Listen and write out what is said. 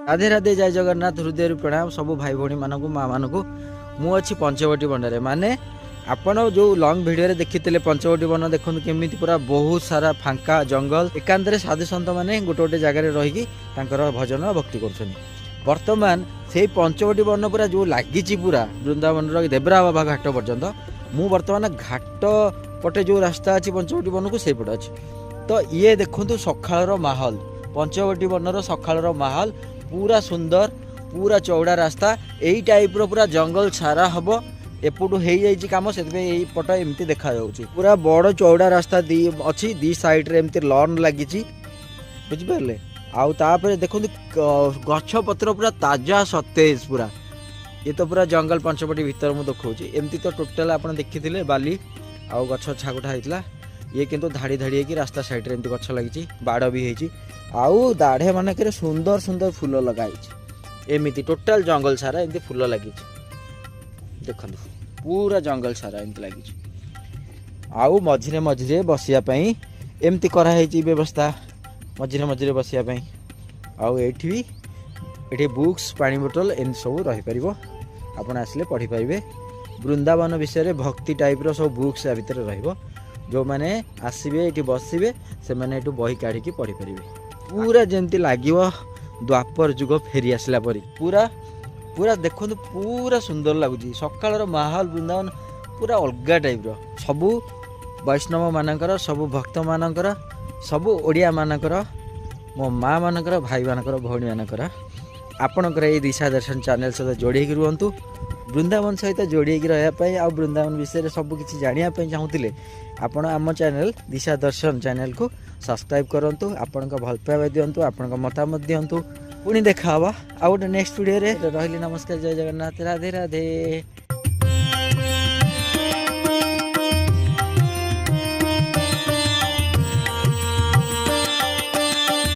राधे राधे जय जगन्नाथ हृदय प्रणाम सब भाई भौणी मानक माँ मानक मु अच्छी पंचवटी बन माने आपण जो लंग भिडियो देखी पंचवटी बन देखो केमी पूरा बहुत सारा फांका जंगल एकांत साधु सत मैंने गोटे गोटे जगार रही भजन भक्ति कर बर्तमान से पंचवटी वन पूरा जो लगी पूरा वृंदावन देवरा बाबा घाट पर्यंत मु बर्तमान घाट पटे जो रास्ता अच्छी पंचवटी वन को से पटे अच्छी तो ये देखु सकाळ माहौल पंचवटी बनर सकाळ माहौल पूरा सुंदर पूरा चौड़ा रास्ता यही टाइप रो पूरा जंगल सारा हम एपटू हो जाइए कम से पट एमती देखा पूरा बड़ चौड़ा रास्ता दी अच्छी दी साइड रे एमती लॉन लगी बुझिपारे आउे देखो गछ पत्र पूरा ताजा सतेज पूरा ये तो पूरा जंगल पंचवटी भीतर मुझे देखा एमती तो टोटाल आप देखी बाली आउ गछ छागुटा होता ये किंतु धाड़ी धाड़ी की रास्ता साइड रे एमती गछ लगी बाड़ भी होती आउ दाढ़े मानक सुंदर सुंदर फूल लगाई एमती टोटाल जंगल सारा एमती फूल लगी देखो पूरा जंगल सारा एमती लगी आउ मझिरे मझिरे बसियापाई एमती कराई व्यवस्था मझिरे मझिरे बसियापाई आउ ये बुक्स पानी बोतल एम सब रहीपर आप आसिले पढ़ी पारे वृंदावन विषय भक्ति टाइप रो सब बुक्स या भितर रहिबो जो मैंने आसबे ये बसबे से मैंने बही काढ़ी पढ़ी पारे पूरा जमती लगे द्वापर जुग फेरी आसला परी पूरा पूरा देखो पूरा सुंदर लगुच सकाळ माहौल वृंदावन पूरा अलग टाइप रो सबू वैष्णव मानकर सबू भक्त मानकर सबू ओडिया मानकर मो माँ मानकर भाई मानकर भौणी मानकर आपणकर ये दिशा दर्शन चैनल सहित जोड़ी रुहतु वृंदावन सहित जोड़ी रही आ वृंदावन विषय सबकि जानापी चाहूँगे आपण आम चैनल दिशा दर्शन चैनल को सब्सक्राइब करूँ आपण भल पाइबा दिंतु आपण मतामत दिंतु पुणी देखा आउ गोटे नेक्स्ट वीडियो रे रही नमस्कार जय जगन्नाथ राधे राधे।